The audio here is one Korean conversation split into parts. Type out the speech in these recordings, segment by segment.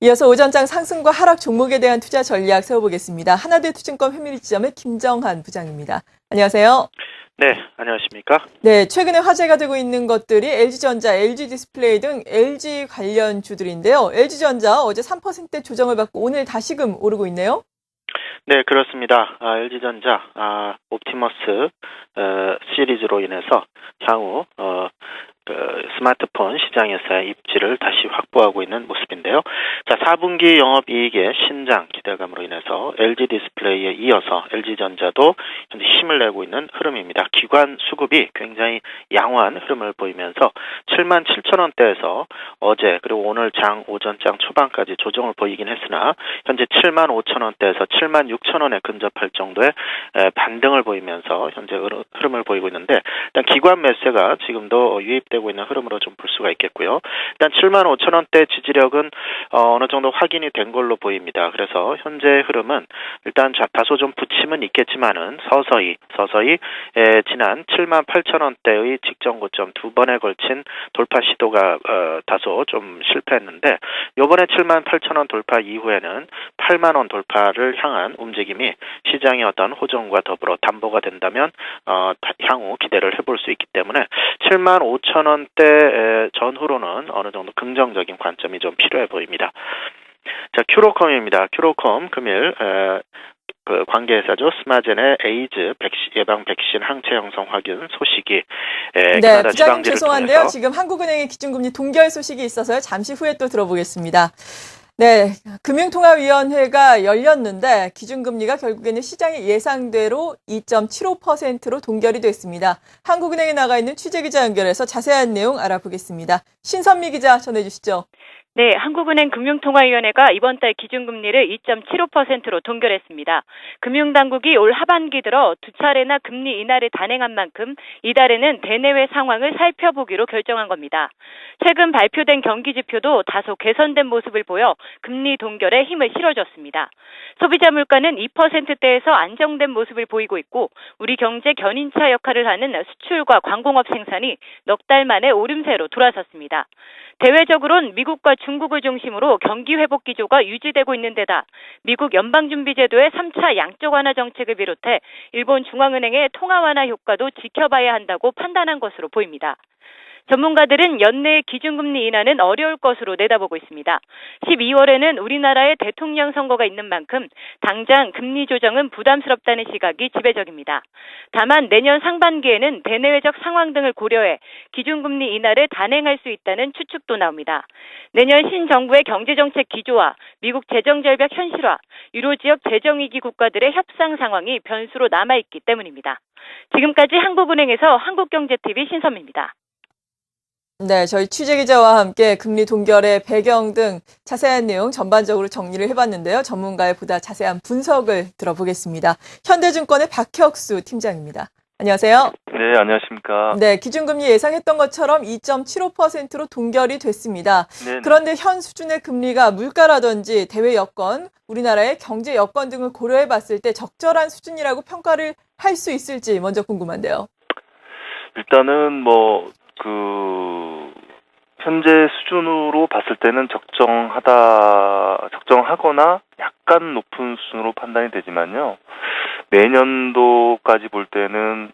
이어서 오전장 상승과 하락 종목에 대한 투자 전략 세워보겠습니다. 하나대투증권 회밀지점의 김정한 부장입니다. 안녕하세요. 네, 안녕하십니까? 네, 최근에 화제가 되고 있는 것들이 LG전자, LG디스플레이 등 LG 관련 주들인데요. LG전자 어제 3%대 조정을 받고 오늘 다시금 오르고 있네요. 네, 그렇습니다. LG전자 옵티머스 시리즈로 인해서 향후 스마트폰 시장에서의 입지를 다시 확보하고 있는 모습인데요. 자, 4분기 영업이익의 신장 기대감으로 인해서 LG 디스플레이에 이어서 LG전자도 현재 힘을 내고 있는 흐름입니다. 기관 수급이 굉장히 양호한 흐름을 보이면서 77,000원대에서 어제 그리고 오늘 오전장 초반까지 조정을 보이긴 했으나 현재 75,000원대에서 76,000원에 근접할 정도의 반등을 보이면서 현재 흐름을 보이고 있는데, 일단 기관 매수가 지금도 유입되고 있는 흐름으로 좀 볼 수가 있겠고요. 일단 75,000원대 지지력은 어느 정도 확인이 된 걸로 보입니다. 그래서 현재 흐름은 일단 다소 좀 부침은 있겠지만은 서서히 지난 78,000원대의 직전 고점 두 번에 걸친 돌파 시도가 다소 좀 실패했는데, 요번에 78,000원 돌파 이후에는 8만원 돌파를 향한 움직임이 시장의 어떤 호정과 더불어 담보가 된다면 향후 기대를 해볼 수 있기 때문에 75,000원대 전후로는 어느 정도 긍정적인 관점이 좀 필요해 보입니다. 자, 큐로컴입니다. 큐로컴 금일 관계회사죠. 스마젠의 에이즈 예방 백신 항체 형성 확인 소식이 네, 부장님 죄송한데요. 통해서 지금 한국은행의 기준금리 동결 소식이 있어서요. 잠시 후에 또 들어보겠습니다. 네, 금융통화위원회가 열렸는데 기준금리가 결국에는 시장의 예상대로 2.75%로 동결이 됐습니다. 한국은행에 나가 있는 취재기자 연결해서 자세한 내용 알아보겠습니다. 신선미 기자 전해주시죠. 네, 한국은행 금융통화위원회가 이번 달 기준금리를 2.75%로 동결했습니다. 금융당국이 올 하반기 들어 두 차례나 금리 인하를 단행한 만큼 이달에는 대내외 상황을 살펴보기로 결정한 겁니다. 최근 발표된 경기지표도 다소 개선된 모습을 보여 금리 동결에 힘을 실어줬습니다. 소비자 물가는 2%대에서 안정된 모습을 보이고 있고, 우리 경제 견인차 역할을 하는 수출과 관공업 생산이 넉 달 만에 오름세로 돌아섰습니다. 대외적으로는 미국과 중국을 중심으로 경기 회복 기조가 유지되고 있는 데다 미국 연방준비제도의 3차 양적 완화 정책을 비롯해 일본 중앙은행의 통화 완화 효과도 지켜봐야 한다고 판단한 것으로 보입니다. 전문가들은 연내 기준금리 인하는 어려울 것으로 내다보고 있습니다. 12월에는 우리나라의 대통령 선거가 있는 만큼 당장 금리 조정은 부담스럽다는 시각이 지배적입니다. 다만 내년 상반기에는 대내외적 상황 등을 고려해 기준금리 인하를 단행할 수 있다는 추측도 나옵니다. 내년 신정부의 경제정책 기조와 미국 재정절벽 현실화, 유로 지역 재정위기 국가들의 협상 상황이 변수로 남아있기 때문입니다. 지금까지 한국은행에서 한국경제TV 신선미입니다. 네, 저희 취재기자와 함께 금리 동결의 배경 등 자세한 내용 전반적으로 정리를 해봤는데요. 전문가의 보다 자세한 분석을 들어보겠습니다. 현대증권의 박혁수 팀장입니다. 안녕하세요. 네, 안녕하십니까. 네, 기준금리 예상했던 것처럼 2.75%로 동결이 됐습니다. 네네. 그런데 현 수준의 금리가 물가라든지 대외 여건, 우리나라의 경제 여건 등을 고려해 봤을 때 적절한 수준이라고 평가를 할 수 있을지 먼저 궁금한데요. 일단은 현재 수준으로 봤을 때는 적정하거나 약간 높은 수준으로 판단이 되지만요. 내년도까지 볼 때는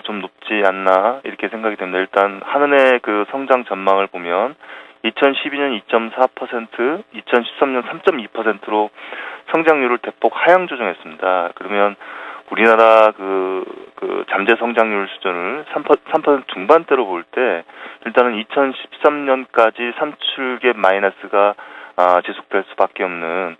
좀 높지 않나 이렇게 생각이 됩니다. 일단 한은의 그 성장 전망을 보면 2012년 2.4%, 2013년 3.2%로 성장률을 대폭 하향 조정했습니다. 그러면 우리나라 잠재 성장률 수준을 3% 중반대로 볼 때 일단은 2013년까지 산출갭 마이너스가 지속될 수밖에 없는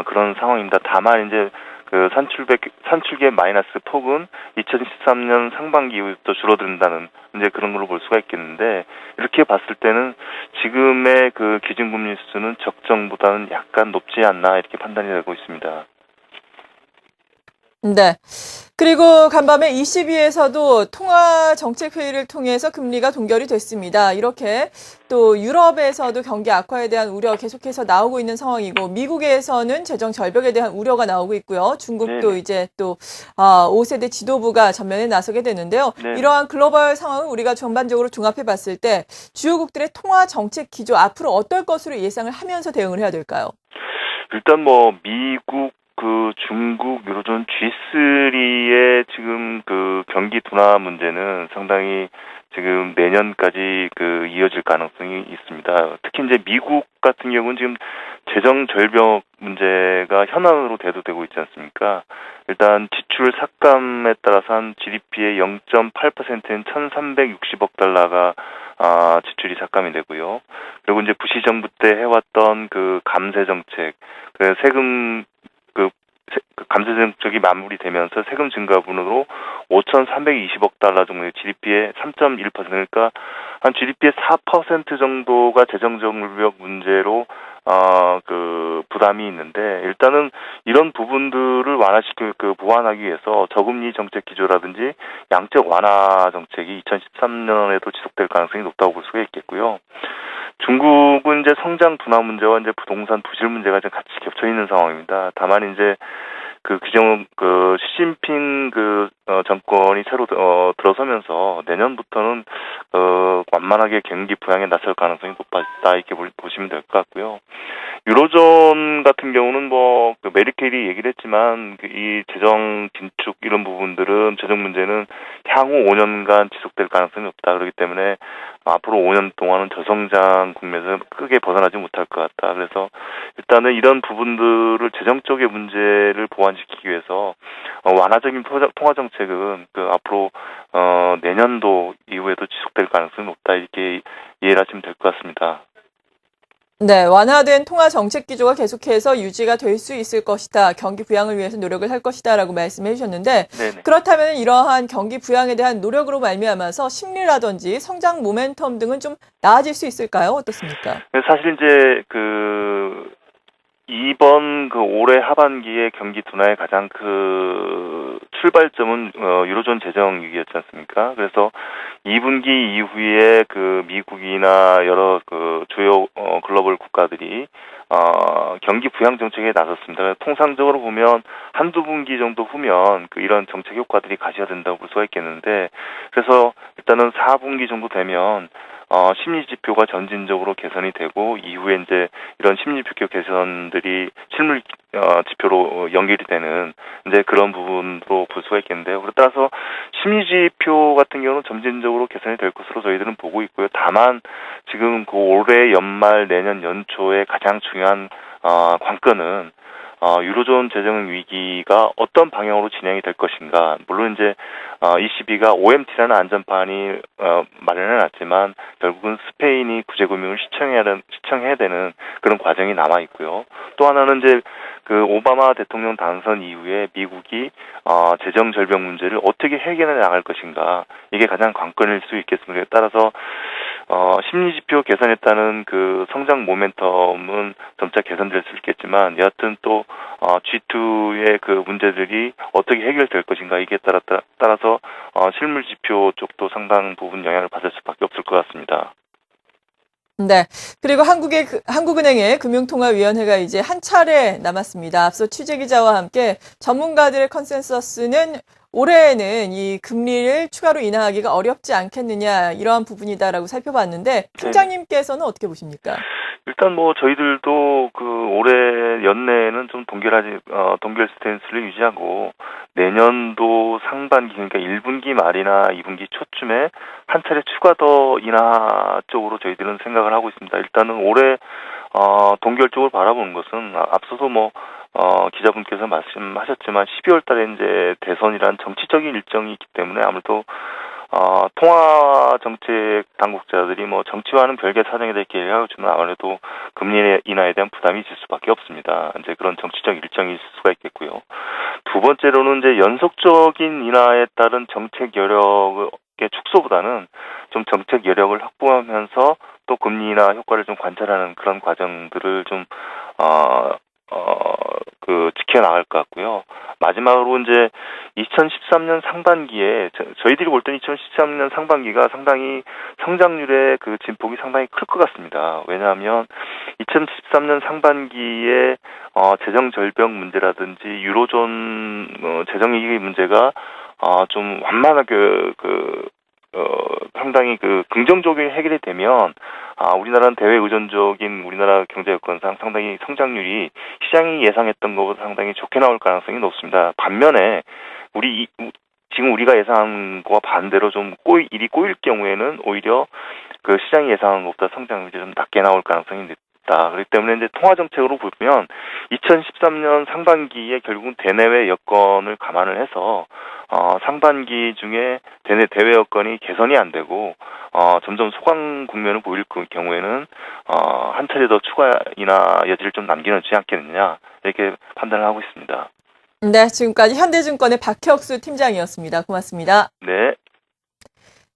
그런 상황입니다. 다만 이제 그 산출갭 마이너스 폭은 2013년 상반기 이후부터 줄어든다는 이제 그런 걸로 볼 수가 있겠는데, 이렇게 봤을 때는 지금의 그 기준금리 수준은 적정보다는 약간 높지 않나 이렇게 판단이 되고 있습니다. 네. 그리고 간밤에 ECB에서도 통화정책회의를 통해서 금리가 동결이 됐습니다. 이렇게 또 유럽에서도 경기 악화에 대한 우려 계속해서 나오고 있는 상황이고 미국에서는 재정 절벽에 대한 우려가 나오고 있고요. 중국도 네네. 이제 또 5세대 지도부가 전면에 나서게 되는데요. 네네. 이러한 글로벌 상황을 우리가 전반적으로 종합해 봤을 때 주요국들의 통화정책 기조 앞으로 어떨 것으로 예상을 하면서 대응을 해야 될까요? 일단 뭐 미국, 중국, 유로존 G3의 지금 경기 둔화 문제는 상당히 지금 내년까지 이어질 가능성이 있습니다. 특히 이제 미국 같은 경우는 지금 재정 절벽 문제가 현안으로 대두되고 있지 않습니까? 일단 지출 삭감에 따라서 한 GDP의 0.8%인 1,360억 달러가 지출이 삭감이 되고요. 그리고 이제 부시 정부 때 해왔던 감세 정책, 세금 감세 정책이 마무리되면서 세금 증가분으로 5,320억 달러 정도의 GDP의 3.1%, 그러니까 한 GDP의 4% 정도가 재정 절벽 문제로 부담이 있는데, 일단은 이런 부분들을 보완하기 위해서 저금리 정책 기조라든지 양적 완화 정책이 2013년에도 지속될 가능성이 높다고 볼 수가 있겠고요. 중국은 이제 성장 둔화 문제와 이제 부동산 부실 문제가 이제 같이 겹쳐 있는 상황입니다. 다만 이제 시진핑 정권이 새로 들어서면서 내년부터는 완만하게 경기 부양에 나설 가능성이 높다 이렇게 보시면 될 것 같고요. 유로존 같은 경우는 메리 켈이 얘기를 했지만 이 재정 긴축 이런 부분들은 재정 문제는 향후 5년간 지속될 가능성이 없다. 그렇기 때문에 앞으로 5년 동안은 저성장 국면에서 크게 벗어나지 못할 것 같다. 그래서 일단은 이런 부분들을 재정 쪽의 문제를 보완시키기 위해서 완화적인 통화 정책은 앞으로 내년도 이후에도 지속될 가능성이 높다. 이렇게 이해를 하시면 될 것 같습니다. 네, 완화된 통화 정책 기조가 계속해서 유지가 될 수 있을 것이다. 경기 부양을 위해서 노력을 할 것이다라고 말씀해 주셨는데 네네. 그렇다면 이러한 경기 부양에 대한 노력으로 말미암아서 심리라든지 성장 모멘텀 등은 좀 나아질 수 있을까요? 어떻습니까? 사실 이제 이번 올해 하반기에 경기 둔화의 가장 출발점은 유로존 재정 위기였지 않습니까? 그래서 2분기 이후에 미국이나 여러 주요 글로벌 국가들이 경기 부양 정책에 나섰습니다. 통상적으로 보면 한두 분기 정도 후면 이런 정책 효과들이 가시화된다고 볼 수가 있겠는데, 그래서 일단은 4분기 정도 되면 심리 지표가 점진적으로 개선이 되고 이후에 이제 이런 심리 지표 개선들이 실물 지표로 연결이 되는 이제 그런 부분으로 볼 수가 있겠는데요. 따라서 심리 지표 같은 경우는 점진적으로 개선이 될 것으로 저희들은 보고 있고요. 다만 지금 올해 연말 내년 연초에 가장 중요한 관건은 유로존 재정 위기가 어떤 방향으로 진행이 될 것인가. 물론 이제 ECB가 OMT라는 안전판이 마련해놨지만 결국은 스페인이 구제금융을 시청해야 되는 그런 과정이 남아 있고요. 또 하나는 이제 오바마 대통령 당선 이후에 미국이 재정 절벽 문제를 어떻게 해결해 나갈 것인가. 이게 가장 관건일 수 있겠습니다. 따라서 심리지표 개선에 따른 성장 모멘텀은 점차 개선될 수 있겠지만, 여하튼 또 G2의 문제들이 어떻게 해결될 것인가, 이게 따라서 실물지표 쪽도 상당 부분 영향을 받을 수밖에 없을 것 같습니다. 네. 그리고 한국은행의 금융통화위원회가 이제 한 차례 남았습니다. 앞서 취재기자와 함께 전문가들의 컨센서스는 올해에는 이 금리를 추가로 인하하기가 어렵지 않겠느냐, 이러한 부분이다라고 살펴봤는데 팀장님께서는 어떻게 보십니까? 일단 저희들도 올해 연내에는 좀 동결 스탠스를 유지하고 내년도 상반기, 그러니까 1분기 말이나 2분기 초쯤에 한 차례 추가 더 인하 쪽으로 저희들은 생각을 하고 있습니다. 일단은 올해 동결 쪽을 바라보는 것은 앞서서 기자분께서 말씀하셨지만 12월 달에 이제 대선이란 정치적인 일정이 있기 때문에 아무래도 통화 정책 당국자들이 정치와는 별개 사정에 대해 계획하고 있지만 아무래도 금리 인하에 대한 부담이 있을 수밖에 없습니다. 이제 그런 정치적 일정이 있을 수가 있겠고요. 두 번째로는 이제 연속적인 인하에 따른 정책 여력의 축소보다는 좀 정책 여력을 확보하면서 또 금리 인하 효과를 좀 관찰하는 그런 과정들을 좀 지켜나갈 것 같고요. 마지막으로 이제 2013년 상반기에 저희들이 볼 때는 2013년 상반기가 상당히 성장률의 그 진폭이 상당히 클 것 같습니다. 왜냐하면 2013년 상반기에 재정 절벽 문제라든지 유로존 재정 위기 문제가 좀 완만하게 상당히 긍정적인 해결이 되면 우리나라는 대외 의존적인 우리나라 경제 여건상 상당히 성장률이 시장이 예상했던 것보다 상당히 좋게 나올 가능성이 높습니다. 반면에 지금 우리가 예상한 것과 반대로 좀 일이 꼬일 경우에는 오히려 그 시장이 예상한 것보다 성장률이 좀 낮게 나올 가능성이 높다. 그렇기 때문에 이제 통화 정책으로 보면 2013년 상반기에 결국은 대내외 여건을 감안을 해서 상반기 중에 대외 여건이 개선이 안 되고 점점 소강 국면을 보일 경우에는 한 차례 더 추가 인하 여지를 좀 남기지 않겠느냐 이렇게 판단을 하고 있습니다. 네, 지금까지 현대증권의 박혁수 팀장이었습니다. 고맙습니다. 네.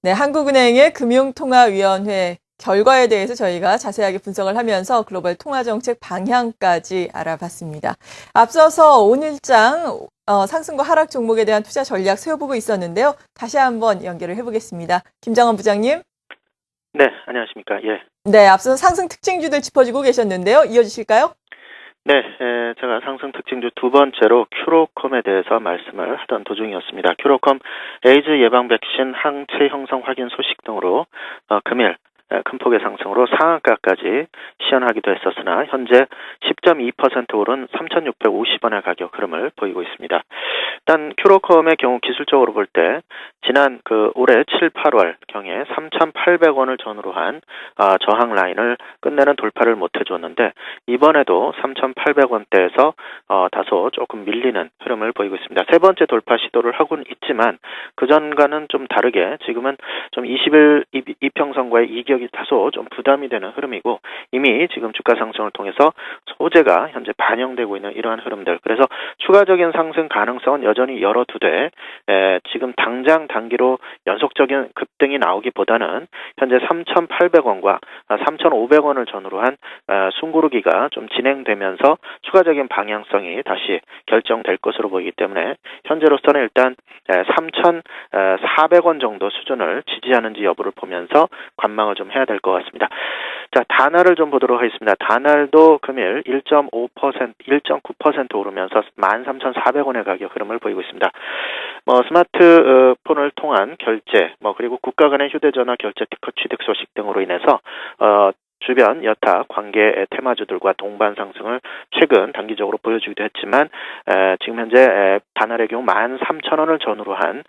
네, 한국은행의 금융통화위원회 결과에 대해서 저희가 자세하게 분석을 하면서 글로벌 통화정책 방향까지 알아봤습니다. 앞서서 오늘장 상승과 하락 종목에 대한 투자 전략 세워보고 있었는데요. 다시 한번 연결을 해보겠습니다. 김장원 부장님. 네, 안녕하십니까. 예. 네, 앞서 상승 특징주들 짚어주고 계셨는데요. 이어주실까요? 네, 제가 상승 특징주 두 번째로 큐로컴에 대해서 말씀을 하던 도중이었습니다. 큐로컴 에이즈 예방 백신 항체 형성 확인 소식 등으로 금일 큰 폭의 상승으로 상한가까지 시연하기도 했었으나 현재 10.2% 오른 3,650원의 가격 흐름을 보이고 있습니다. 일단 큐로컴의 경우 기술적으로 볼 때 지난 올해 7, 8월 경에 3,800원을 전후로 한 저항 라인을 끝내는 돌파를 못 해줬는데 이번에도 3,800원대에서 다소 조금 밀리는 흐름을 보이고 있습니다. 세 번째 돌파 시도를 하고는 있지만 그전과는 좀 다르게 지금은 좀 20일 이평선과의 이격이 다소 좀 부담이 되는 흐름이고 이미 지금 주가 상승을 통해서 소재가 현재 반영되고 있는 이러한 흐름들. 그래서 추가적인 상승 가능성은 여전히 열어두되 지금 당장 단기로 연속적인 급등이 나오기보다는 현재 3,800원과 3,500원을 전후로 한 숨고르기가 좀 진행되면서 추가적인 방향성이 다시 결정될 것으로 보이기 때문에 현재로서는 일단 3,400원 정도 수준을 지지하는지 여부를 보면서 관망을 좀 해야 될 것 같습니다. 자, 다날을 좀 보도록 하겠습니다. 다날도 금일 1.9% 오르면서 13,400원의 가격 흐름을 보이고 있습니다. 스마트폰을 통한 결제, 그리고 국가 간의 휴대전화 결제 특허 취득 소식 등으로 인해서 주변 여타 관계 테마주들과 동반 상승을 최근 단기적으로 보여주기도 했지만 지금 현재 다날의 경우 13,000원을 전후로 한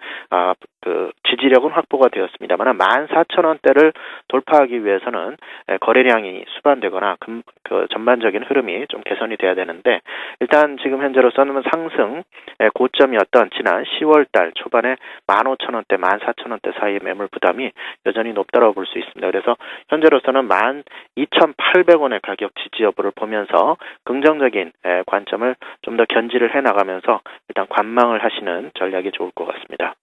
지지력은 확보가 되었습니다만 14,000원대를 돌파하기 위해서는 거래량이 수반되거나 전반적인 흐름이 좀 개선이 돼야 되는데 일단 지금 현재로서는 상승 고점이었던 지난 10월달 초반에 15,000원대, 14,000원대 사이의 매물 부담이 여전히 높다고 볼 수 있습니다. 그래서 현재로서는 12,800원의 가격 지지 여부를 보면서 긍정적인 관점을 좀 더 견지를 해나가면서 일단 관망을 하시는 전략이 좋을 것 같습니다.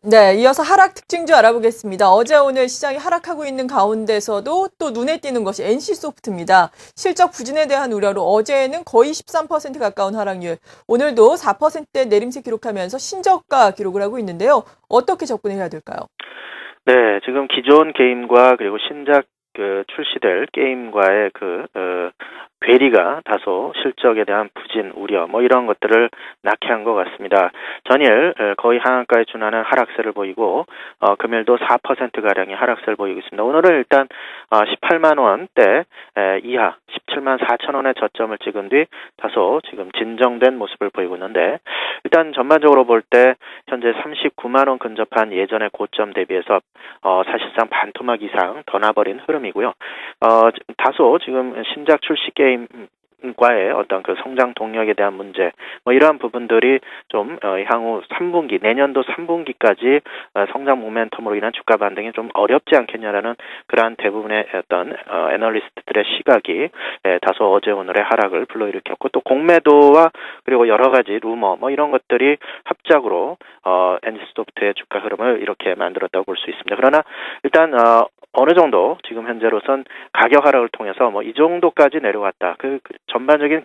네, 이어서 하락 특징주 알아보겠습니다. 어제 오늘 시장이 하락하고 있는 가운데서도 또 눈에 띄는 것이 NC소프트입니다. 실적 부진에 대한 우려로 어제는 거의 13% 가까운 하락률, 오늘도 4%대 내림세 기록하면서 신저가 기록을 하고 있는데요. 어떻게 접근해야 될까요? 네, 지금 기존 게임과 그리고 신작 출시될 게임과의 괴리가 다소 실적에 대한 부진, 우려, 이런 것들을 낳게 한 것 같습니다. 전일 거의 하한가에 준하는 하락세를 보이고, 금일도 4%가량의 하락세를 보이고 있습니다. 오늘은 일단, 18만 원대 이하, 17만 4천 원의 저점을 찍은 뒤 다소 지금 진정된 모습을 보이고 있는데, 일단 전반적으로 볼 때, 현재 39만 원 근접한 예전의 고점 대비해서, 사실상 반토막 이상 더 나버린 흐름이고요. 다소 지금 신작 출시 게임과의 어떤 성장 동력에 대한 문제, 이러한 부분들이 좀 향후 3분기, 내년도 3분기까지 성장 모멘텀으로 인한 주가 반등이 좀 어렵지 않겠냐라는 그러한 대부분의 어떤 애널리스트들의 시각이 다소 어제 오늘의 하락을 불러일으켰고 또 공매도와 그리고 여러 가지 루머 이런 것들이 합작으로 NC소프트의 주가 흐름을 이렇게 만들었다고 볼 수 있습니다. 그러나 일단 어느 정도 지금 현재로선 가격 하락을 통해서 이 정도까지 내려왔다. 전반적인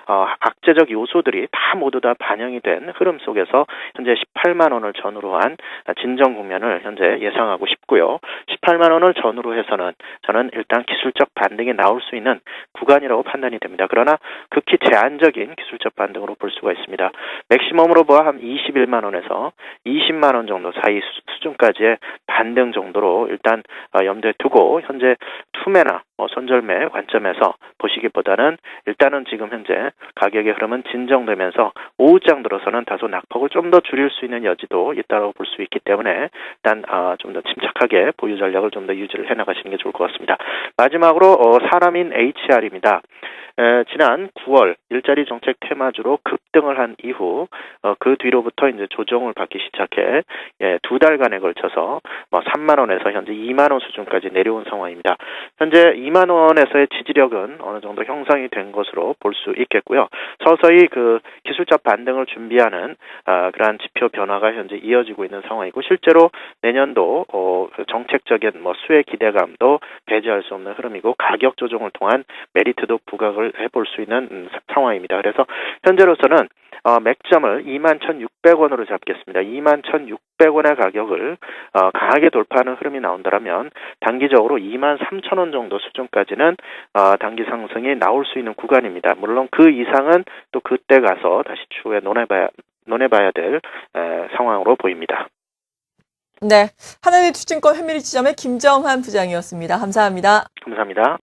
악재적 요소들이 모두 다 반영이 된 흐름 속에서 현재 18만 원을 전후로 한 진정 국면을 현재 예상하고 싶고요. 18만 원을 전후로 해서는 저는 일단 기술적 반등이 나올 수 있는 구간이라고 판단이 됩니다. 그러나 극히 제한적인 기술적 반등으로 볼 수가 있습니다. 맥시멈으로 한 21만 원에서 20만 원 정도 사이 수준까지의 반등 정도로 일단 염두에 두고 현재 투매나 손절매 관점에서 보시기보다는 일단은 지금 현재 가격의 흐름은 진정되면서 오후장 들어서는 다소 낙폭을 좀 더 줄일 수 있는 여지도 있다고 볼 수 있기 때문에 일단 좀 더 침착하게 보유 전략을 좀 더 유지를 해나가시는 게 좋을 것 같습니다. 마지막으로 사람인 HR입니다. 지난 9월 일자리 정책 테마주로 급등을 한 이후 그 뒤로부터 이제 조정을 받기 시작해 2달간에 걸쳐서 3만 원에서 현재 2만 원 수준까지 내려온 상황입니다. 현재 2만 원에서의 지지력은 어느 정도 형성이 된 것으로 볼 수 있겠고요. 서서히 그 기술적 반등을 준비하는 그러한 지표 변화가 현재 이어지고 있는 상황이고 실제로 내년도 정책적인 수혜 기대감도 배제할 수 없는 흐름이고 가격 조정을 통한 메리트도 부각을 해볼 수 있는 상황입니다. 그래서 현재로서는 맥점을 21,600원으로 잡겠습니다. 21,600원의 가격을 강하게 돌파하는 흐름이 나온다면 단기적으로 23,000원 정도 수준까지는 단기 상승이 나올 수 있는 구간입니다. 물론 그 이상은 또 그때 가서 다시 추후에 논해봐야 될 상황으로 보입니다. 네, 하나은행 투증권 현미리 지점의 김정환 부장이었습니다. 감사합니다. 감사합니다.